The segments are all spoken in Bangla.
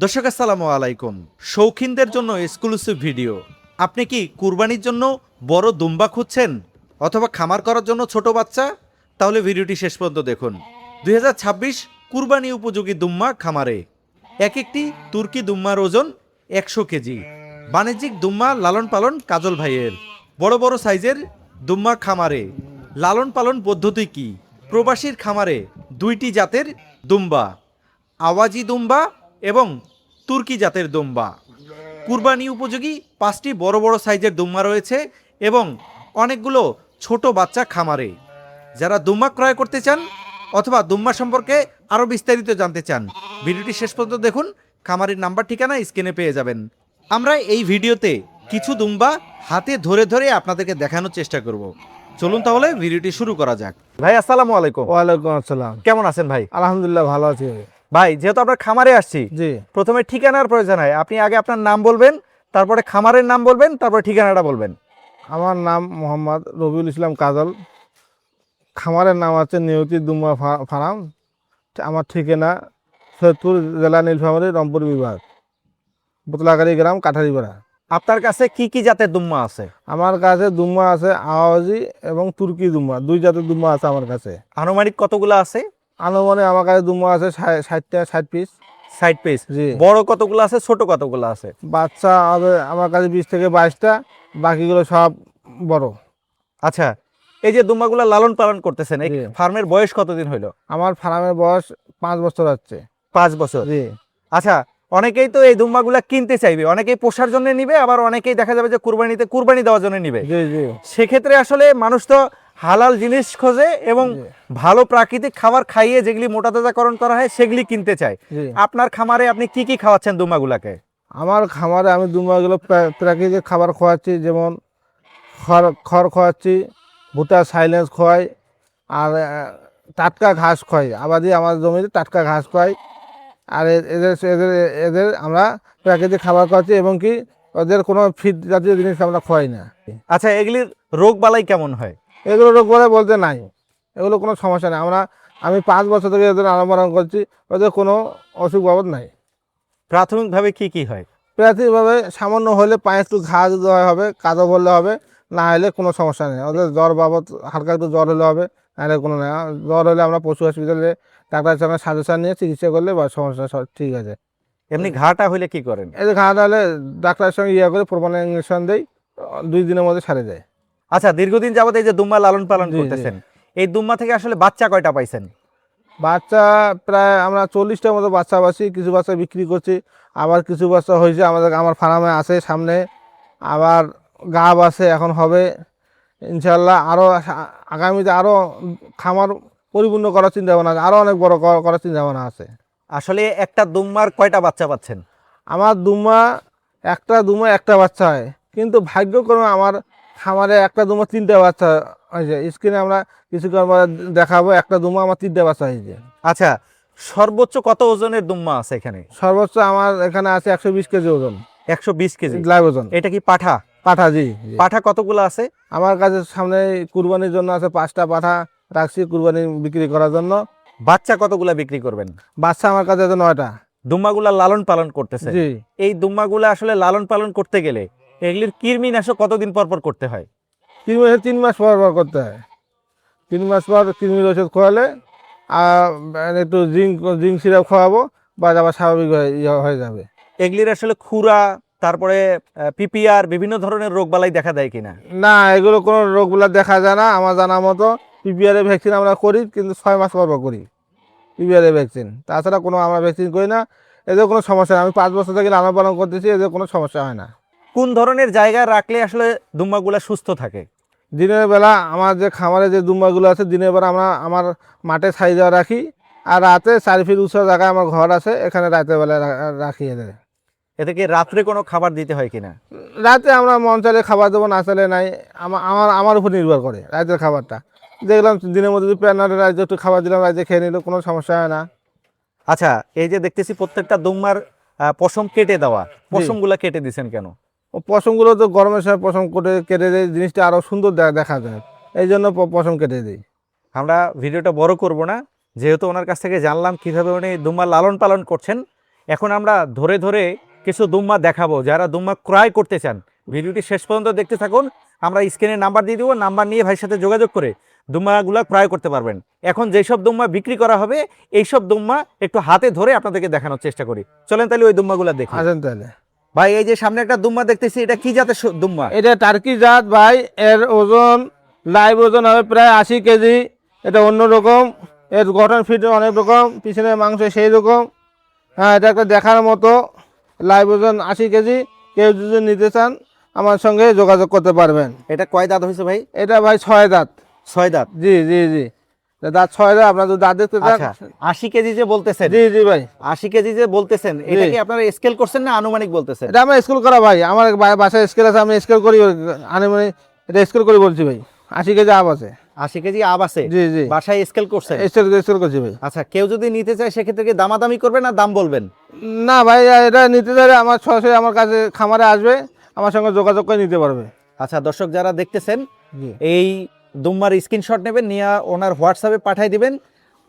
দর্শক আসসালামু আলাইকুম। শৌখিনদের জন্য এক্সক্লুসিভ ভিডিও। আপনি কি কুরবানির জন্য বড় দুম্বা খুঁজছেন অথবা খামার করার জন্য ছোট বাচ্চা? তাহলে ভিডিওটি শেষ পর্যন্ত দেখুন। 2026 কুরবানি উপযোগী দুম্বা খামারে। এক একটি তুর্কি দুম্মার ওজন 100 কেজি। বাণিজ্যিক দুম্বা লালন পালন কাজল ভাইয়ের। বড় বড় সাইজের দুম্বা খামারে লালন পালন পদ্ধতি কি? প্রবাসীর খামারে দুইটি জাতের দুম্বা, আওয়াজি দুম্বা এবং তুর্কি জাতের দুম্বা। কুরবানি উপযোগী 5টি বড় বড় সাইজের দুম্বা রয়েছে এবং অনেকগুলো ছোট বাচ্চা খামারে। যারা দুম্বা ক্রয় করতে চান অথবা দুম্বা সম্পর্কে আরও বিস্তারিত জানতে চান, ভিডিওটি শেষ পর্যন্ত দেখুন। খামারের নাম্বার ঠিকানা স্ক্রিনে পেয়ে যাবেন। আমরা এই ভিডিওতে কিছু দুম্বা হাতে ধরে ধরে আপনাদেরকে দেখানোর চেষ্টা করব। চলুন তাহলে ভিডিওটি শুরু করা যাক। ভাই আসসালামু আলাইকুম। ওয়ালাইকুম আসসালাম। কেমন আছেন ভাই? আলহামদুলিল্লাহ ভালো আছি। ভাই যেহেতু আপনার খামারে আসছি, জি, প্রথমে ঠিকানার প্রয়োজন হয়। আপনি আগে আপনার নাম বলবেন, তারপরে খামারের নাম বলবেন, তারপরে ঠিকানাটা বলবেন। আমার নাম মোহাম্মদ রবিউল ইসলাম কাজল। খামারের নাম আছে নিয়তি দুম্বা ফার্ম। আমার ঠিকানা সৈয়দপুর জেলা নীলফামারী, রংপুর বিভাগ, বোতলাগাড়ি গ্রাম, কাঠারিপাড়া। আপনার কাছে কি কি জাতের দুম্বা আছে? আমার কাছে দুম্বা আছে আওয়াজি এবং তুর্কি দুম্বা, দুই জাতের দুম্বা আছে আমার কাছে। আনুমানিক কতগুলো আছে? আনুমানিক আমার কাছে দুম্বা আছে 60 পিস। 60 পিস। জি, বড় কতগুলো আছে, ছোট কতগুলো আছে? বাচ্চা হবে আমার কাছে 20 থেকে 22টা, বাকিগুলো সব বড়। আচ্ছা, এই যে দুম্বাগুলো লালন পালন করতেছেন, এই জি। ফার্মের বয়স কতদিন হইলো? আমার ফার্মের বয়স 5 বছর হচ্ছে। 5 বছর। জি, আচ্ছা, অনেকেই তো এই দুম্বাগুলা কিনতে চাইবে, অনেকেই পোষার জন্য নিবে, আবার অনেকেই দেখা যাবে যে কুরবানি দেওয়ার জন্য নিবে। জি, জি, সেক্ষেত্রে আসলে মানুষ তো হালাল জিনিস খোঁজে এবং জি, ভালো প্রাকৃতিক খাবার খাইয়ে যেগুলি মোটাতাজাকরণ করা হয় সেগুলি কিনতে চায়। জি। আপনার খামারে আপনি কি কি খাওয়াচ্ছেন দুম্বাগুলাকে? আমার খামারে আমি দুমাগুলো প্রাকৃতিক খাবার খাওয়াচ্ছি, যেমন খড় খড় খাওয়াচ্ছি, ভুট্টা সাইলেন্স খোয়াই, আর টাটকা ঘাস খাই। আবাদি আমার জমিতে টাটকা ঘাস খাই। আর এদের এদের এদের আমরা প্রাকৃতিক খাবার খাওয়াচ্ছি এবং কি ওদের কোনো ফিড জাতীয় জিনিস আমরা খাওয়াই না। আচ্ছা, এগুলির রোগ বালাই কেমন হয়? এগুলো রোগ বলে বলতে নাই, এগুলো কোনো সমস্যা নেই। আমি 5 বছর থেকে এদের লালন পালন করছি, ওদের কোনো অসুখ বাবদ নাই। প্রাথমিকভাবে কি কি হয়? প্রাথমিকভাবে সামান্য হলে পায়ে একটু ঘা দেওয়া হবে, কাদো বললে হবে, না হলে কোনো সমস্যা নেই। ওদের জ্বর বাবদ হালকা একটু জ্বর হলে হবে, নাহলে কোনো না। জ্বর হলে আমরা পশু হসপিটালে ডাক্তারের সঙ্গে সাজেশন নিয়ে চিকিৎসা করলে বা সমস্যা সব ঠিক আছে। এমনি ঘাটা হইলে কি করেন? এই যে ঘা হলে ডাক্তারের সঙ্গে করে প্রমাণ ইঞ্জেকশন দেই, 2 দিনের মধ্যে সারে যায়। আচ্ছা, দীর্ঘদিন যাবত এই যে দুম্বা লালন পালন জি, জি। করতেছেন, এই দুম্বা থেকে আসলে বাচ্চা কয়টা পাইছেন? বাচ্চা প্রায় আমরা 40টার মতো বাচ্চা পাচ্ছি, কিছু বাচ্চা বিক্রি করছি, আবার কিছু বাচ্চা হয়েছে আমার ফার্মে আছে সামনে, আবার গাব আছে এখন হবে ইনশাল্লাহ। আরও আগামীতে আরও খামার পরিপূর্ণ করার চিন্তা ভাবনা আছে, আরও অনেক বড় করার চিন্তা ভাবনা আছে। আসলে একটা দুম্বার কয়টা বাচ্চা পাচ্ছেন? আমার দুমা একটা বাচ্চা হয়, কিন্তু ভাগ্যক্রমে আমার খামারে একটা দুমা 3টে বাচ্চা হয়েছে। স্ক্রিনে আমরা কিছুক্ষণ পরে দেখাবো, একটা দুমা আমার 3টে বাচ্চা হয়েছে। আচ্ছা, সর্বোচ্চ কত ওজনের দুম্বা আছে এখানে? সর্বোচ্চ আমার এখানে আছে 120 কেজি ওজন, 120 কেজি লাইভ ওজন। এটা কি পাঠা? পাঠা, জি, জি। পাঠা কতগুলো আছে? আমার কাছে সামনে কুরবানির জন্য আছে 5টা পাঠা রাখছি কুরবানি বিক্রি করার জন্য। বাচ্চা কতগুলা বিক্রি করবেন? বাচ্চা আমার কাছে আছে 9টা। দুম্বাগুলা লালন পালন করতেছে, জি, এই দুম্বাগুলা আসলে লালন পালন করতে গেলে এগুলির কৃমিনাশক কতদিন পর পর করতে হয়? 3 মাস পর পর করতে হয়। 3 মাস পর কৃমির ওষুধ খাওয়ালে আর একটু জিঙ্ক সিরাপ খাওয়াবো, বা আবার স্বাভাবিক হয়ে যাবে। এগুলির আসলে খুরা, তারপরে পিপিআর বিভিন্ন ধরনের রোগ বালাই দেখা দেয় কিনা? না, এগুলো কোনো রোগগুলো দেখা যায় না আমার জানা মতো। পিপিআর ভ্যাকসিন আমরা করি, কিন্তু 6 মাস পর পর করি পিপিআর ভ্যাকসিন। তাছাড়া কোনো আমরা ভ্যাকসিন করি না। এদের কোনো সমস্যা নেই। আমি 5 বছর থেকে লালন পালন করতেছি, এদের কোনো সমস্যা হয় না। কোন ধরনের জায়গায় রাখলে আসলে দুম্বাগুলা সুস্থ থাকে? দিনের বেলা আমার যে খামারে যে দুম্বাগুলো আছে, দিনের বেলা আমার মাঠে ছাই দেওয়া রাখি, আর রাতে 4 ফিট উঁচু জায়গায় আমার ঘর আছে, এখানে রাতের বেলা রাখি এদের। এতে কি রাত্রে কোনো খাবার দিতে হয় কিনা? রাতে আমরা মন চাইলে খাবার দেবো, না চাইলে নাই। আমার উপর নির্ভর করে রাতের খাবারটা। দেখলাম দিনের মধ্যে যদি প্যান রাতে একটু খাবার দিলাম, রাতে খেয়ে নিল, কোনো সমস্যা হয় না। আচ্ছা, এই যে দেখতেছি প্রত্যেকটা দুম্বার পশম কেটে দেওয়া, পশমগুলা কেটে দিছেন কেন? ও পশমগুলো তো গরমের সময় পশম কেটে দেয়, জিনিসটা আরও সুন্দর দেখা যায়, এই জন্য পশম কেটে দিই। আমরা ভিডিওটা বড় করব না, যেহেতু ওনার কাছ থেকে জানলাম কিভাবে উনি দুম্বা লালন পালন করছেন। এখন আমরা ধরে ধরে কিছু দুম্মা দেখাবো, যারা দুম্মা ক্রয় করতে চান ভিডিওটি শেষ পর্যন্ত দেখতে থাকুন। আমরা স্ক্রিনে নাম্বার দিয়ে দেবো, নাম্বার নিয়ে ভাইয়ের সাথে যোগাযোগ করে দুম্মাগুলো ক্রয় করতে পারবেন। এখন যেসব দুম্মা বিক্রি করা হবে এইসব দুম্মা একটু হাতে ধরে আপনাদেরকে দেখানোর চেষ্টা করি। চলেন তাহলে ওই দুম্মাগুলো দেখি। আসেন তাহলে ভাই এই যে সামনে একটা দুম্মা দেখতেছি, এটা কি জাতের দুম্মা? এটা টার্কি জাত ভাই। এর ওজন লাইভ ওজন হবে প্রায় 80 কেজি। এটা অন্যরকম, এর গঠন ফিট অনেক রকম, পিছনে মাংস সেই রকম। হ্যাঁ, এটা একটা দেখার মতো। লাইভ ওজন 80 কেজি। কেউ যদি নিতে চান আমার সঙ্গে যোগাযোগ করতে পারবেন। এটা কয় দাঁত হয়েছে ভাই? এটা ভাই 6 দাঁত। 6 দাঁত। জি জি জি, দাঁত 6 দাঁত। আপনার যদি দাঁত দেখতে চান। আচ্ছা, 80 কেজি যে বলতেছেন? জি জি ভাই, 80 কেজি যে বলতেছেন, এটা কি আপনারা স্কেল করছেন না আনুমানিক বলতেছেন? এটা আমরা স্কুল করা ভাই। আমার বাসায় স্কেল আছে, আমি স্কেল করি আনুমানিক। এটা স্কেল করি বলছি ভাই। 80 কেজি আপ আছে। 80 কেজি আব আছে? জি জি, বাসায় স্কেল করছেন? স্কেল করছি ভাই। আচ্ছা, কেউ যদি নিতে চায় সেক্ষেত্রে কি দামাদামি করবেন না দাম বলবেন? না ভাই, এটা নিতে চাইলে আমার সরাসরি আমার কাছে খামারে আসবে, আমার সঙ্গে যোগাযোগ করে নিতে পারবে। আচ্ছা, দর্শক যারা দেখতেছেন জি এই দুম্মার স্ক্রিনশট নেবেন, নিয়ে ওনার হোয়াটসঅ্যাপে পাঠিয়ে দিবেন।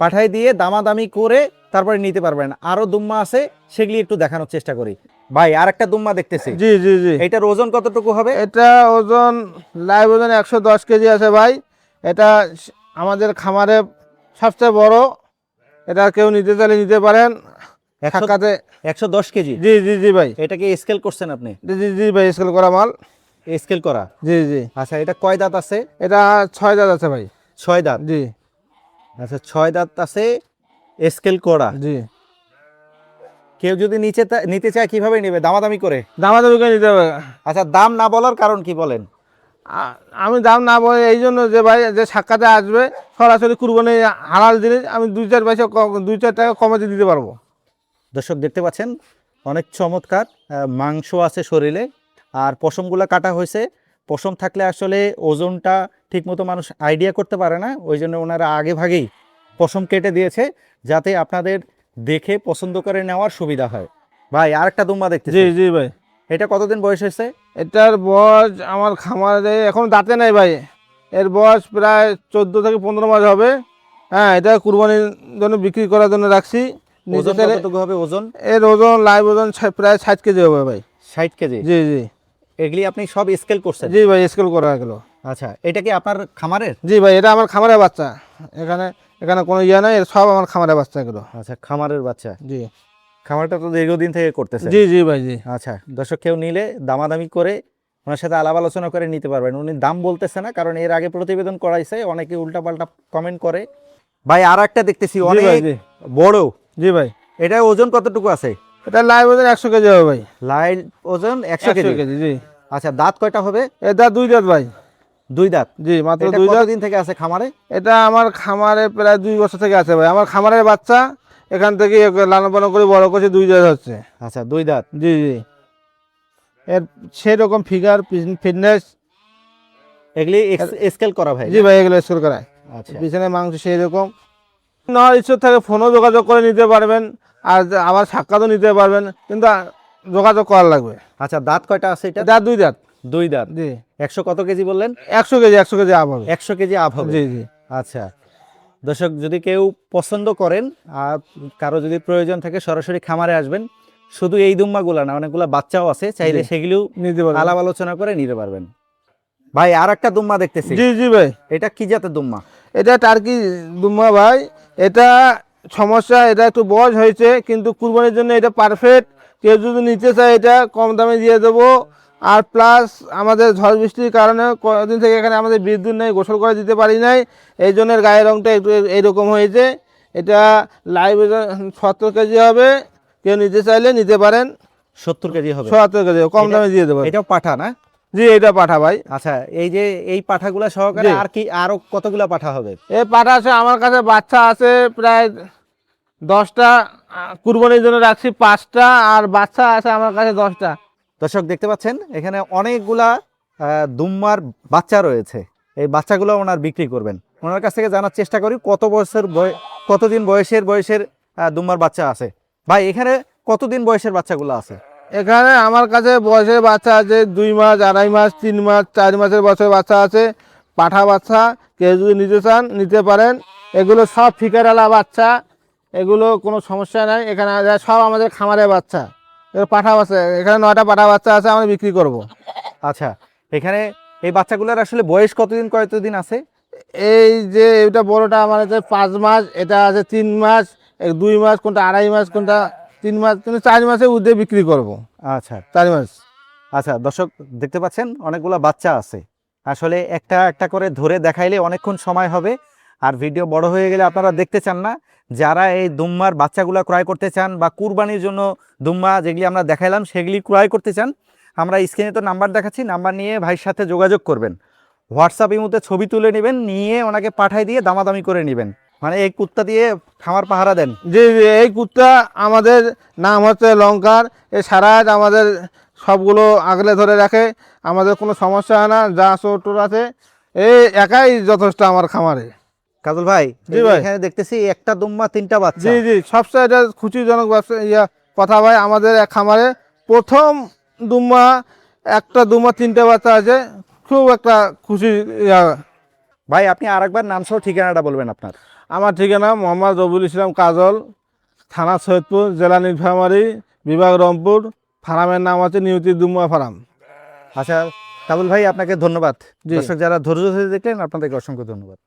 পাঠিয়ে দিয়ে দামাদামি করে তারপরে নিতে পারবেন। আরো দুম্মা আছে, সেগুলি একটু দেখানোর চেষ্টা করি। ভাই আর একটা দুম্মা দেখতেছি, জি জি জি। এটার ওজন কতটুকু হবে? এটা ওজন লাইভ ওজন 110 কেজি আছে ভাই। এটা আমাদের খামারে সবচেয়ে বড়। এটা কেউ নিতে চাইলে নিতে পারেন। 110 কেজি? জি জি জি ভাই। এটা কি স্কেল করছেন আপনি? জি জি জি ভাই, স্কেল করা মাল। স্কেল করা? জি জি। আচ্ছা, এটা কয় দাঁত আছে? এটা 6 দাঁত আছে ভাই। 6 দাঁত? জি। আচ্ছা, 6 দাঁত আছে, স্কেল করা। জি। কেউ যদি নিতে চায় কিভাবে নেবে? দামাদামি করে? দামাদামি করে নিতে হবে। আচ্ছা, দাম না বলার কারণ কি বলেন? আমি দাম না বলে এই জন্য যে ভাই, যে সাক্ষাতে আসবে সরাসরি কুরবানি হালাল জিনিস, আমি 2-4 পয়সা 2-4 টাকা কমাতে দিতে পারবো। দর্শক দেখতে পাচ্ছেন অনেক চমৎকার মাংস আছে শরীরে, আর পশমগুলো কাটা হয়েছে। পশম থাকলে আসলে ওজনটা ঠিকমতো মানুষ আইডিয়া করতে পারে না, ওই জন্য ওনারা আগে ভাগেই পশম কেটে দিয়েছে যাতে আপনাদের দেখে পছন্দ করে নেওয়ার সুবিধা হয়। ভাই আর একটা দুম্বা দেখতেছি, জি জি ভাই। এটা কতদিন বয়স হয়েছে? এটার বয়স আমার খামারে এখন দাঁতে নাই ভাই। এর বয়স প্রায় 14 থেকে 15 মাস হবে। হ্যাঁ, এটা কুরবানির জন্য বিক্রি করার জন্য রাখছি। ওজন কতটুকু হবে ওজন? এর ওজন লাইভ ওজন প্রায় 60 কেজি হবে ভাই। 60 কেজি? জি জি। এগুলি আপনি সব স্কেল করছেন? জি ভাই, স্কেল করা গেল। আচ্ছা, এটা কি আপনার খামারের? জি ভাই, এটা আমার খামারের বাচ্চা। এখানে এখানে কোনো ইয়ে নাই, এর সব আমার খামারের বাচ্চা এগুলো। আচ্ছা, খামারের বাচ্চা। জি। খামারটা তো দীর্ঘদিন থেকে করতেছে? জি জি ভাই জি। আচ্ছা, দর্শক কেউ নিলে দামাদামি করে ওনার সাথে আলাপ আলোচনা করে নিতে পারবেন। উনি দাম বলতেছে না, কারণ এর আগে প্রতিবেদন করাইছে, অনেকে উল্টাপাল্টা কমেন্ট করে। ভাই আর একটা দেখতেছি জি অনেক ভাই, জি। বড়, জি ভাই। এটা ওজন কতটুকু আছে? এটা লাইভ ওজন 100 কেজি হবে ভাই। লাইভ ওজন 100 কেজি? কেজি জি। আচ্ছা, দাঁত কয়টা হবে? এটা 2 দাঁত ভাই। 2 দাঁত? জি, মাত্র এটা 2 দাঁত। কতদিন থেকে আছে খামারে? এটা আমার খামারে প্রায় 2 বছর থেকে আছে ভাই। আমার খামারের বাচ্চা এখান থেকে লালন পালন করে বড় করছে, 2 দাঁত হচ্ছে। আচ্ছা, 2 দাঁত? জি জি। এর সেরকম ফিগার ফিটনেস এগুলি স্কেল করা ভাই? জি ভাই, এগুলো স্কুল করায়। আচ্ছা, পিছনে মাংস সেই রকম। নেওয়ার ইচ্ছা থাকে ফোনও যোগাযোগ করে নিতে পারবেন, আর আবার সাক্ষাৎও নিতে পারবেন, কিন্তু যোগাযোগ করা লাগবে। আচ্ছা, দাঁত কয়টা আছে এটা? এটা 2 দাঁত। 2 দাঁত? জি। 100 কত কেজি বললেন? 100 কেজি, 100 কেজি আপ হবে। 100 কেজি আপ হবে? জি জি। আচ্ছা, দর্শক যদি কেউ পছন্দ করেন আর কারো যদি প্রয়োজন থাকে সরাসরি খামারে আসবেন। শুধু এই দুম্মাগুলা না, অনেকগুলা বাচ্চাও আছে, চাইলে জি। সেগুলিও নিতে পারবেন। আলাপ আলোচনা করে নিতে পারবেন। ভাই আর একটা দুম্মা দেখতেছি, জি জি ভাই। এটা কি জাতের দুম্মা? এটা টার্কি দুম্বা ভাই। এটা সমস্যা, এটা একটু বয়স হয়েছে, কিন্তু কুরবানির জন্য এটা পারফেক্ট। কেউ যদি নিতে চায় এটা কম দামে দিয়ে দেবো। আর প্লাস আমাদের ঝড় বৃষ্টির কারণে কয়েকদিন থেকে এখানে আমাদের বিদ্যুৎ নেই, গোসল করে দিতে পারি নাই, এই জন্য এর গায়ের রঙটা একটু এইরকম হয়েছে। এটা লাইভ 70 কেজি হবে। কেউ নিতে চাইলে নিতে পারেন। 70 কেজি হবে? 70 কেজি কম দামে দিয়ে দেবো। এটাও পাঠা না? জি, এটা পাঠা ভাই। আচ্ছা, এই যে এই পাঠাগুলা সহকারে আর কি আরো কতগুলা পাঠা হবে? এই পাঠা আছে আমার কাছে, বাচ্চা আছে প্রায় 10টা। কুরবানির জন্য রাখছি 5টা, আর বাচ্চা আছে আমার কাছে 10টা। দর্শক দেখতে পাচ্ছেন এখানে অনেকগুলা দুম্মার বাচ্চা রয়েছে। এই বাচ্চাগুলো ওনার বিক্রি করবেন। ওনার কাছ থেকে জানার চেষ্টা করি কতদিন বয়সের দুম্মার বাচ্চা আছে। ভাই এখানে কতদিন বয়সের বাচ্চাগুলো আছে? এখানে আমার কাছে বয়সের বাচ্চা আছে 2 মাস, 2.5 মাস, 3 মাস, 4 মাসের বয়সের বাচ্চা আছে। পাঠা বাচ্চা কেউ যদি নিতে চান নিতে পারেন। এগুলো সব ফিকারওয়ালা বাচ্চা। এগুলো কোনো সমস্যা নাই। এখানে সব আমাদের খামারের বাচ্চা, এগুলো পাঠা বাচ্চা, এখানে 9টা পাঠা বাচ্চা আছে, আমরা বিক্রি করব। আচ্ছা, এখানে এই বাচ্চাগুলোর আসলে বয়স কতদিন আছে? এই যে এটা বড়টা আমার আছে 5 মাস, এটা আছে 3 মাস, 2 মাস, কোনটা 2.5 মাস, কোনটা 3 মাস, কিন্তু 4 মাসে উঠে বিক্রি করব। আচ্ছা 4 মাস। আচ্ছা, দর্শক দেখতে পাচ্ছেন অনেকগুলো বাচ্চা আছে। আসলে একটা একটা করে ধরে দেখাইলে অনেকক্ষণ সময় হবে, আর ভিডিও বড় হয়ে গেলে আপনারা দেখতে চান না। যারা এই দুম্বার বাচ্চাগুলো ক্রয় করতে চান বা কুরবানির জন্য দুম্বা যেগুলি আমরা দেখাইলাম সেগুলি ক্রয় করতে চান, আমরা স্ক্রিনে তো নাম্বার দেখাচ্ছি, নাম্বার নিয়ে ভাইয়ের সাথে যোগাযোগ করবেন। হোয়াটসঅ্যাপের মধ্যে ছবি তুলে নেবেন, নিয়ে ওনাকে পাঠাই দিয়ে দামাদামি করে নেবেন। মানে এই কুত্তা দিয়ে খামার পাহারা দেন। যে এই কুত্তা আমাদের নাম হচ্ছে লঙ্কার, এই সারা রাত আমাদের সবগুলো আগলে ধরে রাখে, আমাদের কোনো সমস্যা হয় না। যা চোর আছে এই একাই যথেষ্ট আমার খামারে। কাজল ভাই, জি ভাই। এখানে দেখতেছি একটা দুম্বা 3টা বাচ্চা। জি জি, সবচেয়ে এটা খুশিজনক কথা ভাই, আমাদের এক খামারে প্রথম দুমা, একটা দুমা 3টে বাচ্চা আছে, খুব একটা খুশি ভাই আপনি আরেকবার নাম সহ ঠিকানাটা বলবেন আপনার। আমার ঠিকানা মোহাম্মদ রবিউল ইসলাম কাজল, থানা সৈয়দপুর, জেলা নীলফামারী, বিভাগ রংপুর। ফার্মের নাম হচ্ছে নিয়তি দুমা ফার্ম। আচ্ছা কাজল ভাই, আপনাকে ধন্যবাদ। জি। দর্শক যারা ধৈর্য ধরে দেখলেন আপনাদেরকে অসংখ্য ধন্যবাদ।